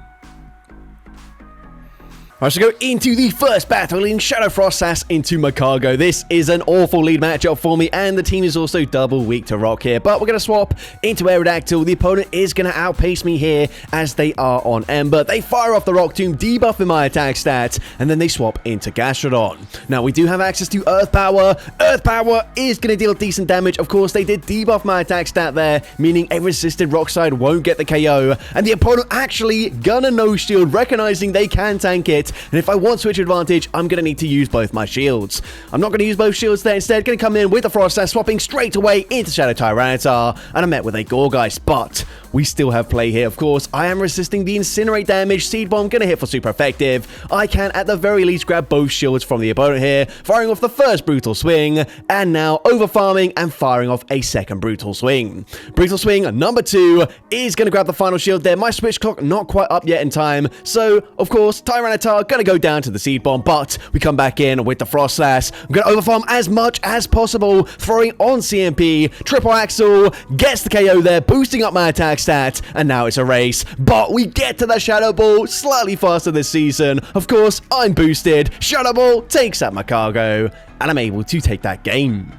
[SPEAKER 1] I should go into the first battle in Shadow Frost Sass into Macargo. This is an awful lead matchup for me, and the team is also double weak to rock here. But we're going to swap into Aerodactyl. The opponent is going to outpace me here as they are on Ember. They fire off the Rock Tomb, debuffing my attack stats, and then they swap into Gastrodon. Now, we do have access to Earth Power. Earth Power is going to deal decent damage. Of course, they did debuff my attack stat there, meaning a resisted Rock Slide won't get the KO. And the opponent actually gonna no shield, recognizing they can tank it. And if I want switch advantage, I'm going to need to use both my shields. I'm not going to use both shields there. Instead, going to come in with the Frost Sass, swapping straight away into Shadow Tyranitar, and I'm met with a Gorgeist. But we still have play here, of course. I am resisting the Incinerate damage. Seed Bomb going to hit for super effective. I can, at the very least, grab both shields from the opponent here, firing off the first Brutal Swing, and now over-farming and firing off a second Brutal Swing. Brutal Swing number 2 is going to grab the final shield there. My switch clock not quite up yet in time, so, of course, Tyranitar going to go down to the Seed Bomb, but we come back in with the Frost Slash. I'm going to overfarm as much as possible, throwing on CMP. Triple Axle gets the KO there, boosting up my attack stat, and now it's a race. But we get to the Shadow Ball slightly faster this season. Of course, I'm boosted. Shadow Ball takes out my cargo, and I'm able to take that game.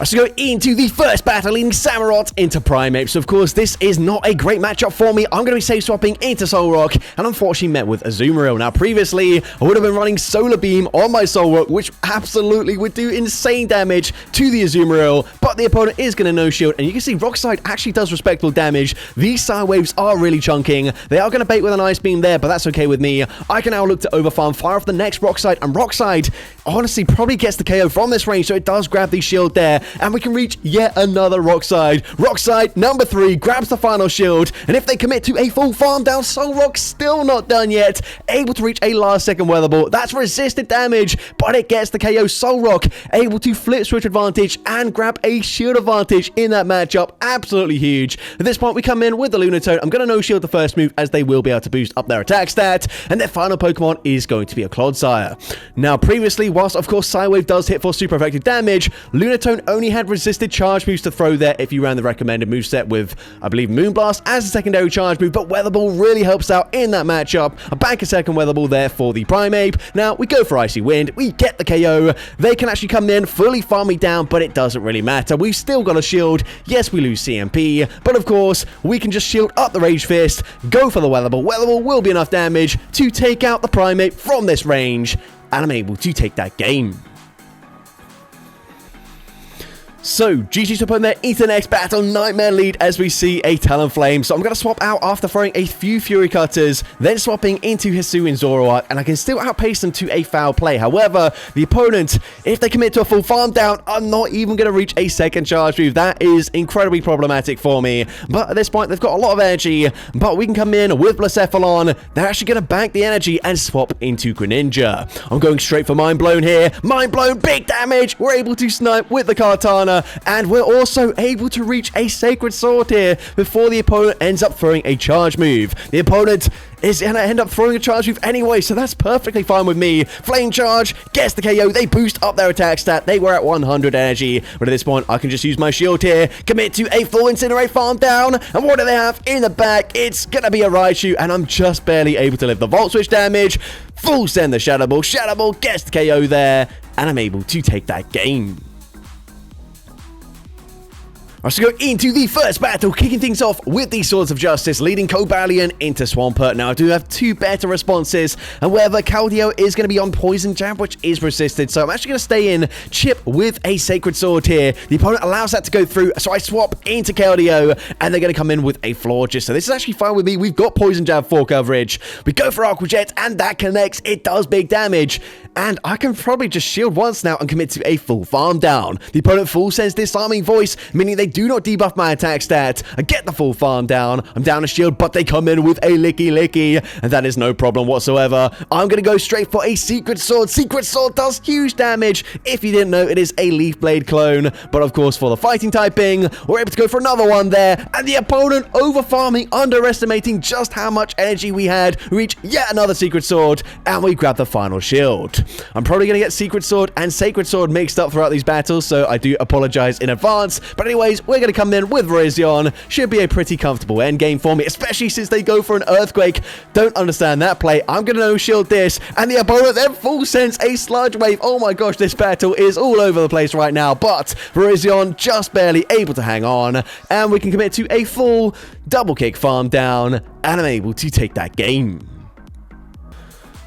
[SPEAKER 1] I should go into the first battle in Samurott into Primeape. So, of course, this is not a great matchup for me. I'm going to be safe swapping into Solrock, and unfortunately met with Azumarill. Now, previously, I would have been running Solar Beam on my Solrock, which absolutely would do insane damage to the Azumarill, but the opponent is going to no-shield, and you can see Rock Slide actually does respectable damage. These Side Waves are really chunking. They are going to bait with an Ice Beam there, but that's okay with me. I can now look to overfarm, fire off the next Rock Slide, and Rock Slide honestly probably gets the KO from this range, so it does grab the shield there. and we can reach yet another rock slide. Rock slide number 3 grabs the final shield, and if they commit to a full farm down, Solrock's still not done yet. Able to reach a last second weather ball. That's resisted damage, but it gets the KO. Solrock able to flip switch advantage and grab a shield advantage in that matchup. Absolutely huge. At this point, we come in with the Lunatone. I'm going to no shield the first move, as they will be able to boost up their attack stat, and their final Pokemon is going to be a Clodsire. Now, previously, whilst of course Psywave does hit for super effective damage, Lunatone only had resisted charge moves to throw there if you ran the recommended moveset with, I believe, Moonblast as a secondary charge move, but Weather Ball really helps out in that matchup. A bank a second Weather Ball there for the Primeape. Now, we go for Icy Wind, we get the KO. They can actually come in, fully farm me down, but it doesn't really matter. We've still got a shield. Yes, we lose CMP, but of course, we can just shield up the Rage Fist, go for the Weather Ball. Weather Ball will be enough damage to take out the Primeape from this range, and I'm able to take that game. So, GG's up on their into the next battle, Nightmare lead as we see a Talonflame. So I'm going to swap out after throwing a few Fury Cutters, then swapping into Hisuian Zoroark, and I can still outpace them to a foul play. However, the opponent, if they commit to a full farm down, I'm not even going to reach a second charge move. That is incredibly problematic for me. But at this point, they've got a lot of energy, but we can come in with Blacephalon. They're actually going to bank the energy and swap into Greninja. I'm going straight for Mind Blown here. Mind Blown, big damage. We're able to snipe with the Kartana. And we're also able to reach a Sacred Sword here before the opponent ends up throwing a charge move. The opponent is going to end up throwing a charge move anyway, so that's perfectly fine with me. Flame Charge gets the KO. They boost up their attack stat. They were at 100 energy, but at this point, I can just use my shield here, commit to a full Incinerate farm down, and what do they have in the back? It's going to be a Raichu, and I'm just barely able to live the Volt Switch damage. Full send the Shadow Ball. Shadow Ball gets the KO there, and I'm able to take that game. Alright, so go into the first battle, kicking things off with the Swords of Justice, leading Cobalion into Swampert. Now, I do have 2 better responses, and wherever Keldeo is going to be on Poison Jab, which is resisted, so I'm actually going to stay in Chip with a Sacred Sword here. The opponent allows that to go through, so I swap into Keldeo, and they're going to come in with a Florges. So this is actually fine with me. We've got Poison Jab for coverage. We go for Aqua Jet, and that connects. It does big damage, and I can probably just shield once now and commit to a full farm down. The opponent full sends Disarming Voice, meaning they do not debuff my attack stat. I get the full farm down. I'm down a shield, but they come in with a Licky, and that is no problem whatsoever. I'm going to go straight for a Secret Sword. Secret Sword does huge damage. If you didn't know, it is a Leaf Blade clone, but of course, for the fighting typing, we're able to go for another one there, and the opponent over farming, underestimating just how much energy we had, reach yet another Secret Sword, and we grab the final shield. I'm probably going to get Secret Sword and Sacred Sword mixed up throughout these battles, so I do apologize in advance, but anyways, we're going to come in with Virizion. Should be a pretty comfortable endgame for me, especially since they go for an Earthquake. Don't understand that play. I'm going to no-shield this, and the opponent then full sends a Sludge Wave. Oh my gosh, this battle is all over the place right now, but Virizion just barely able to hang on, and we can commit to a full double kick farm down, and I'm able to take that game.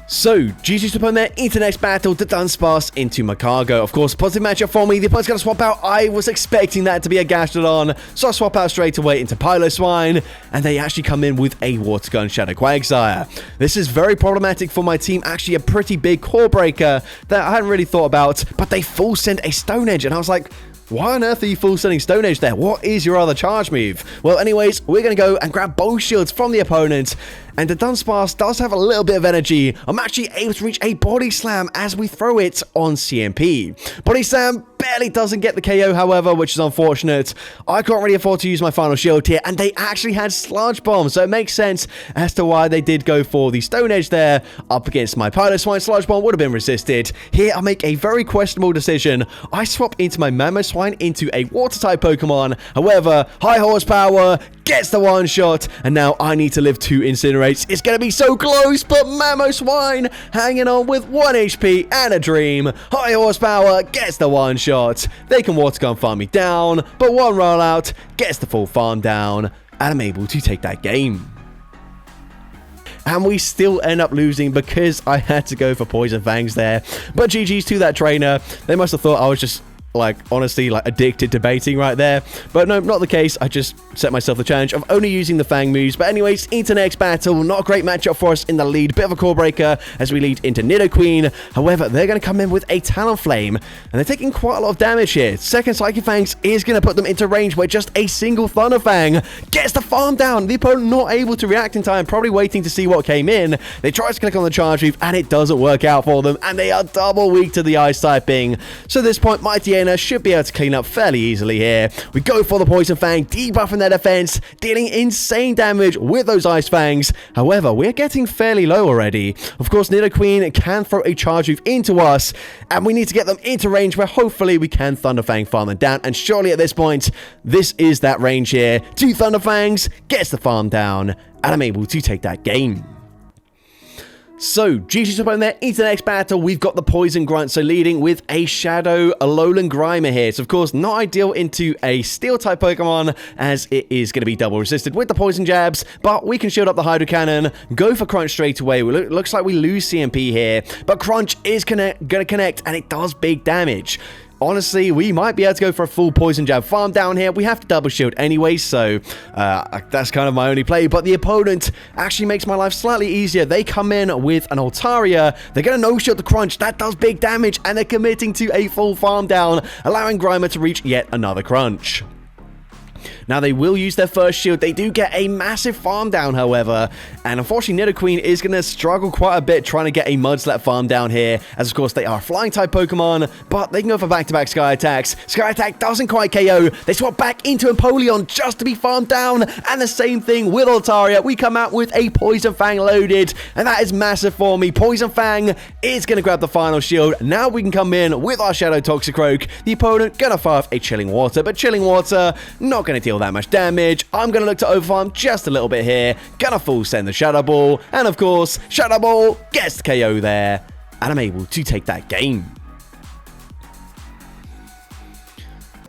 [SPEAKER 1] So, GG's upon their into next battle, the Dunsparce into Macargo. Of course, positive matchup for me. The opponent's going to swap out. I was expecting that to be a Gastrodon, so I swap out straight away into Piloswine, and they actually come in with a Water Gun Shadow Quagsire. This is very problematic for my team. Actually, a pretty big core breaker that I hadn't really thought about, but they full send a Stone Edge, and I was like, why on earth are you full sending Stone Edge there? What is your other charge move? Well, anyways, we're going to go and grab both shields from the opponent, and the Dunsparce does have a little bit of energy. I'm actually able to reach a Body Slam as we throw it on CMP. Body Slam barely doesn't get the KO, however, which is unfortunate. I can't really afford to use my final shield here, and they actually had Sludge Bomb, so it makes sense as to why they did go for the Stone Edge there up against my Piloswine. Sludge Bomb would have been resisted. Here, I make a very questionable decision. I swap into my Mamoswine into a Water-type Pokemon. However, high horsepower gets the one-shot, and now I need to live 2 Incinerates. It's going to be so close, but Mamoswine hanging on with 1 HP and a dream. High horsepower gets the one-shot. They can Water Gun farm me down, but 1 rollout gets the full farm down, and I'm able to take that game. And we still end up losing because I had to go for Poison Fangs there. But GG's to that trainer. They must have thought I was just like, honestly, like, addicted to baiting right there. But no, not the case. I just set myself the challenge of only using the Fang moves. But anyways, into next battle. Not a great matchup for us in the lead. Bit of a core breaker as we lead into Nidoqueen. However, they're going to come in with a Talonflame, and they're taking quite a lot of damage here. Second Psychic Fangs is going to put them into range where just a single Thunder Fang gets the farm down. The opponent not able to react in time, probably waiting to see what came in. They try to click on the charge move, and it doesn't work out for them, and they are double weak to the ice typing. So at this point, Mighty Aina should be able to clean up fairly easily here. We go for the Poison Fang, debuffing their defense, dealing insane damage with those Ice Fangs. However, we're getting fairly low already. Of course, Nidoqueen can throw a charge move into us, and we need to get them into range where hopefully we can Thunder Fang farm them down. And surely at this point, this is that range here. 2 Thunder Fangs gets the farm down, and I'm able to take that game. So, GG's opponent there, into the next battle, we've got the Poison Grunt, so leading with a Shadow Alolan Grimer here. So, of course, not ideal into a Steel-type Pokemon, as it is going to be double resisted with the Poison Jabs, but we can shield up the Hydro Cannon, go for Crunch straight away. Looks like we lose CMP here, but Crunch is going to connect, and it does big damage. Honestly, we might be able to go for a full Poison Jab farm down here. We have to double shield anyway, so that's kind of my only play. But the opponent actually makes my life slightly easier. They come in with an Altaria. They're going to no-shield the Crunch. That does big damage, and they're committing to a full farm down, allowing Grimer to reach yet another Crunch. Now, they will use their first shield. They do get a massive farm down, however. And unfortunately, Nidoqueen is going to struggle quite a bit trying to get a Mudslap farm down here. As, of course, they are Flying-type Pokemon. But they can go for back-to-back Sky Attacks. Sky Attack doesn't quite KO. They swap back into Empoleon just to be farmed down. And the same thing with Altaria. We come out with a Poison Fang loaded. And that is massive for me. Poison Fang is going to grab the final shield. Now we can come in with our Shadow Toxicroak. The opponent going to fire off a Chilling Water. But Chilling Water not going to deal that much damage. I'm going to look to overfarm just a little bit here. Gonna full send the Shadow Ball. And of course, Shadow Ball gets the KO there. And I'm able to take that game.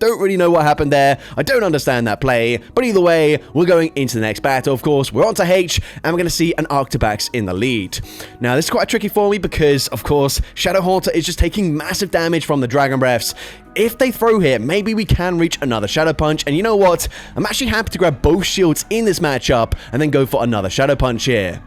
[SPEAKER 1] Don't really know what happened there. I don't understand that play. But either way, we're going into the next battle, of course. We're on to H, and we're going to see an Arctobax in the lead. Now, this is quite tricky for me because, of course, Shadow Haunter is just taking massive damage from the Dragon Breaths. If they throw here, maybe we can reach another Shadow Punch. And you know what? I'm actually happy to grab both shields in this matchup and then go for another Shadow Punch here.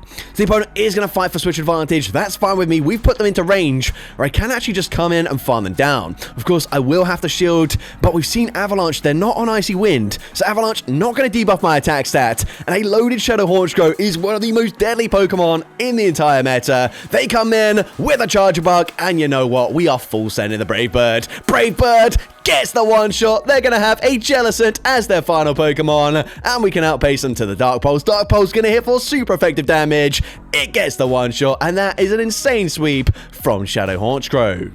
[SPEAKER 1] So the opponent is going to fight for switch advantage. That's fine with me. We've put them into range where I can actually just come in and farm them down. Of course, I will have to shield, but we've seen Avalanche. They're not on Icy Wind, so Avalanche not going to debuff my attack stat. And a loaded Shadow Honchkrow is one of the most deadly Pokemon in the entire meta. They come in with a Charger Bug, and you know what? We are full sending the Brave Bird. Brave Bird gets the one-shot. They're going to have a Jellicent as their final Pokemon, and we can outpace them to the Dark Pulse. Dark Pulse going to hit for super effective damage. It gets the one-shot, and that is an insane sweep from Shadow Honchkrow.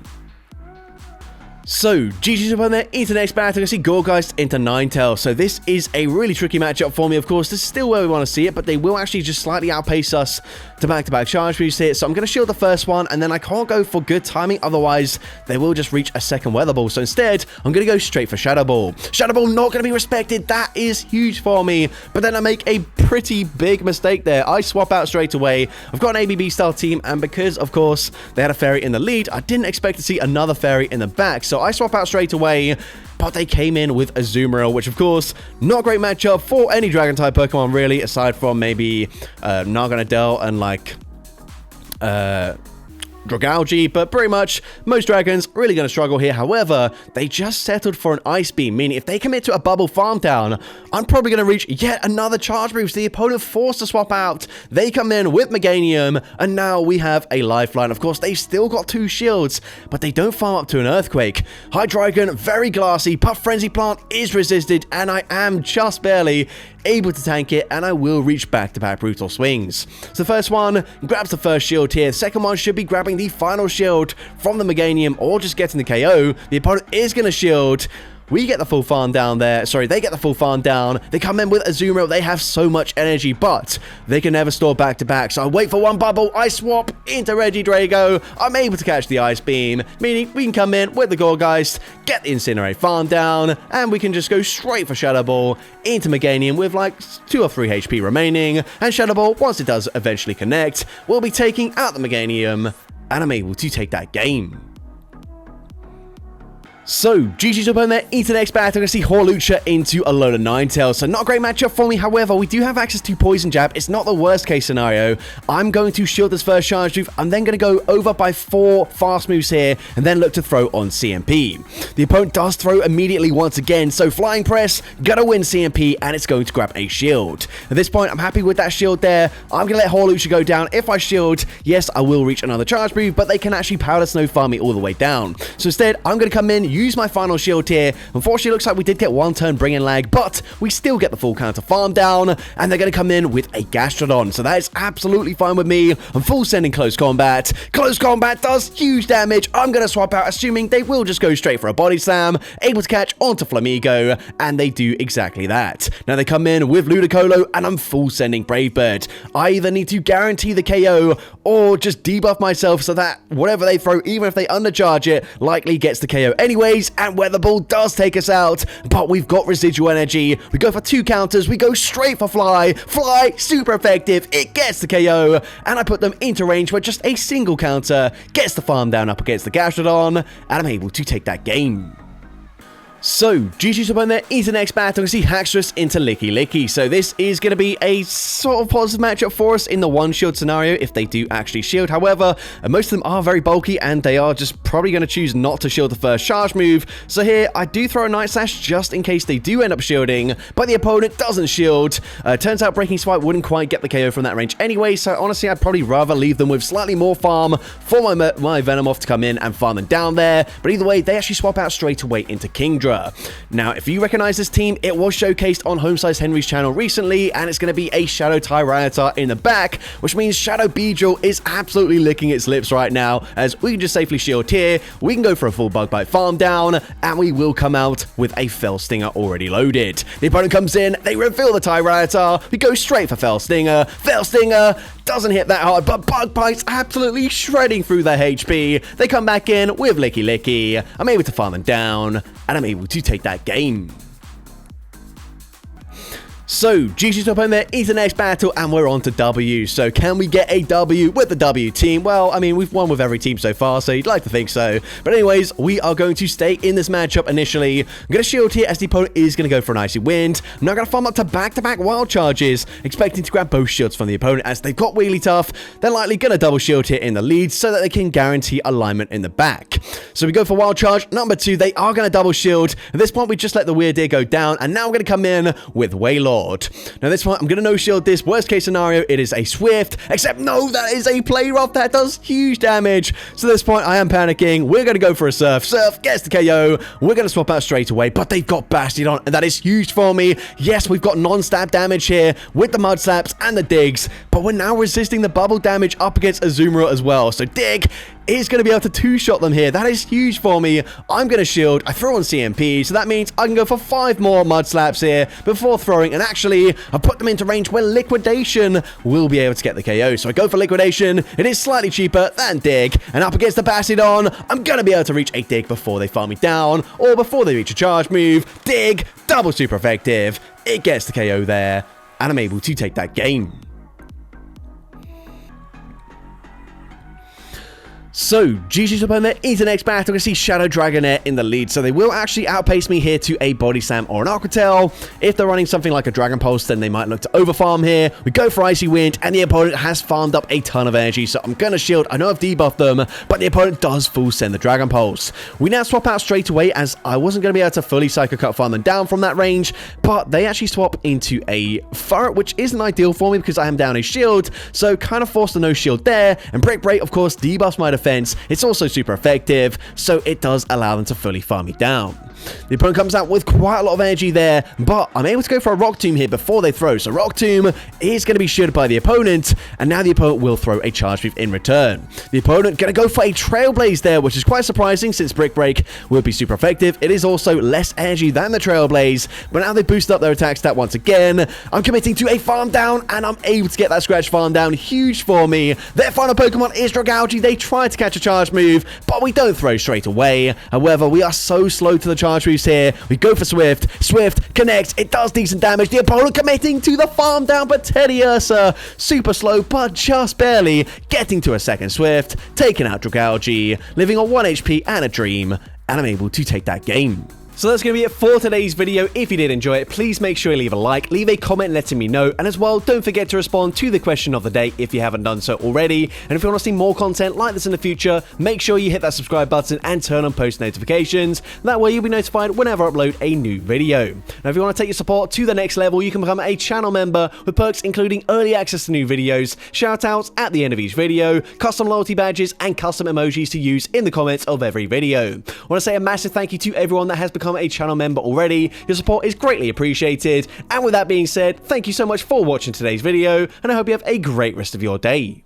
[SPEAKER 1] So, GG's opponent there into the next battle. I see Gourgeist into Ninetales. So this is a really tricky matchup for me, of course. This is still where we want to see it, but they will actually just slightly outpace us to back-to-back charge moves here. So I'm going to shield the first one, and then I can't go for good timing. Otherwise, they will just reach a second Weather Ball. So instead, I'm going to go straight for Shadow Ball. Shadow Ball not going to be respected. That is huge for me. But then I make a pretty big mistake there. I swap out straight away. I've got an ABB-style team, and because, of course, they had a Fairy in the lead, I didn't expect to see another Fairy in the back. So I swap out straight away, but they came in with Azumarill, which of course, not a great matchup for any Dragon-type Pokemon really, aside from maybe Narganadel and like Dragalge, but pretty much most dragons really going to struggle here. However, they just settled for an Ice Beam, meaning if they commit to a Bubble Farm Down, I'm probably going to reach yet another charge move. So the opponent forced to swap out. They come in with Meganium, and now we have a Lifeline. Of course, they've still got 2 shields, but they don't farm up to an Earthquake. Hydreigon, very glassy. Puff Frenzy Plant is resisted, and I am just barely able to tank it, and I will reach back-to-back Brutal Swings. So the first one grabs the first shield here. The second one should be grabbing the final shield from the Meganium or just getting the KO. The opponent is going to shield. We get the full farm down there. Sorry, they get the full farm down. They come in with Azumarill. They have so much energy, but they can never store back-to-back. So I wait for one bubble. I swap into Regidrago. I'm able to catch the Ice Beam, meaning we can come in with the Gourgeist, get the Incinerate farm down, and we can just go straight for Shadow Ball into Meganium with like 2 or 3 HP remaining. And Shadow Ball, once it does eventually connect, will be taking out the Meganium, and I'm able to take that game. So, GG's up on there into the next battle. I see Horlucha into a load of Ninetales. So, not a great matchup for me. However, we do have access to Poison Jab. It's not the worst case scenario. I'm going to shield this first charge move. I'm then going to go over by 4 fast moves here and then look to throw on CMP. The opponent does throw immediately once again. So, Flying Press, gonna win CMP and it's going to grab a shield. At this point, I'm happy with that shield there. I'm going to let Horlucha go down. If I shield, yes, I will reach another charge move, but they can actually Powder Snow farm me all the way down. So, instead, I'm going to come in, use my final shield here. Unfortunately, looks like we did get one turn bring in lag, but we still get the full counter farm down, and they're going to come in with a Gastrodon. So that is absolutely fine with me. I'm full sending Close Combat. Close Combat does huge damage. I'm going to swap out, assuming they will just go straight for a Body Slam, able to catch onto Flamigo, and they do exactly that. Now they come in with Ludicolo, and I'm full sending Brave Bird. I either need to guarantee the KO, or just debuff myself so that whatever they throw, even if they undercharge it, likely gets the KO anyways. And Weather Ball does take us out, but we've got residual energy. We go for 2 counters. We go straight for Fly. Fly, super effective. It gets the KO, and I put them into range where just a single counter gets the farm down up against the Gastrodon, and I'm able to take that game. So, GG's up on there into the next battle. We see Haxorus into Licky Licky. So this is going to be a sort of positive matchup for us in the one shield scenario if they do actually shield. However, most of them are very bulky and they are just probably going to choose not to shield the first charge move. So here, I do throw a Night Slash just in case they do end up shielding, but the opponent doesn't shield. Turns out Breaking Spike wouldn't quite get the KO from that range anyway, so honestly, I'd probably rather leave them with slightly more farm for my Venomoth to come in and farm them down there. But either way, they actually swap out straight away into Kingdra. Now, if you recognize this team, it was showcased on Homesize Henry's channel recently, and it's going to be a Shadow Tyranitar in the back, which means Shadow Beedrill is absolutely licking its lips right now, as we can just safely shield here, we can go for a full Bug Bite farm down, and we will come out with a Fell Stinger already loaded. The opponent comes in, they reveal the Tyranitar, we go straight for Fell Stinger. Fell Stinger doesn't hit that hard, but Bug Bite's absolutely shredding through their HP. They come back in with Licky Licky. I'm able to farm them down, and I'm able to take that game. So, GG's up on there is the next battle, and we're on to W. So, can we get a W with the W team? Well, I mean, we've won with every team so far, so you'd like to think so. But anyways, we are going to stay in this matchup initially. I'm going to shield here as the opponent is going to go for an Icy Wind. I'm now going to farm up to back-to-back Wild Charges, expecting to grab both shields from the opponent as they've got Wheelie Tough. They're likely going to double shield here in the lead so that they can guarantee alignment in the back. So, we go for Wild Charge. Number 2, they are going to double shield. At this point, we just let the Weird Deer go down, and now we're going to come in with Wailord. Now this one, I'm going to no-shield this. Worst case scenario, it is a Swift. Except, no, that is a Play Rough. That does huge damage. So at this point, I am panicking. We're going to go for a Surf. Surf gets the KO. We're going to swap out straight away. But they've got Bastion, and that is huge for me. Yes, we've got non-stab damage here with the Mud Slaps and the Digs. But we're now resisting the bubble damage up against Azumarill as well. So Dig is going to be able to two-shot them here. That is huge for me. I'm going to shield. I throw on CMP, so that means I can go for 5 more Mud Slaps here before throwing. And actually, I put them into range where Liquidation will be able to get the KO. So I go for Liquidation. It is slightly cheaper than Dig. And up against the Bastiodon, I'm going to be able to reach a Dig before they farm me down or before they reach a charge move. Dig, double super effective. It gets the KO there, and I'm able to take that game. So, GG's up on there is the next battle. I see Shadow Dragonair in the lead, so they will actually outpace me here to a Body Slam or an Aqua Tail. If they're running something like a Dragon Pulse, then they might look to overfarm here. We go for Icy Wind, and the opponent has farmed up a ton of energy, so I'm going to shield. I know I've debuffed them, but the opponent does full send the Dragon Pulse. We now swap out straight away, as I wasn't going to be able to fully Psycho Cut farm them down from that range, but they actually swap into a Furret, which isn't ideal for me because I am down a shield, so kind of forced a no shield there, and Brick Break, of course, debuffs my defense. It's also super effective, so it does allow them to fully farm me down. The opponent comes out with quite a lot of energy there, but I'm able to go for a Rock Tomb here before they throw. So Rock Tomb is going to be shielded by the opponent, and now the opponent will throw a charge move in return. The opponent going to go for a Trailblaze there, which is quite surprising since Brick Break will be super effective. It is also less energy than the Trailblaze, but now they boost up their attack stat once again. I'm committing to a farm down, and I'm able to get that scratch farm down. Huge for me. Their final Pokemon is Dragalge. They try to catch a charge move, but we don't throw straight away. However, we are so slow to the charge moves here. We go for Swift. Swift connects. It does decent damage. The opponent committing to the farm down, but Teddy Ursa, super slow, but just barely getting to a second Swift, taking out Dragalge, living on 1 HP and a Dream, and I'm able to take that game. So that's going to be it for today's video. If you did enjoy it, please make sure you leave a like, leave a comment letting me know, and as well, don't forget to respond to the question of the day if you haven't done so already. And if you want to see more content like this in the future, make sure you hit that subscribe button and turn on post notifications. That way you'll be notified whenever I upload a new video. Now if you want to take your support to the next level, you can become a channel member with perks including early access to new videos, shoutouts at the end of each video, custom loyalty badges, and custom emojis to use in the comments of every video. I want to say a massive thank you to everyone that has become a channel member already. Your support is greatly appreciated. And with that being said, thank you so much for watching today's video, and I hope you have a great rest of your day.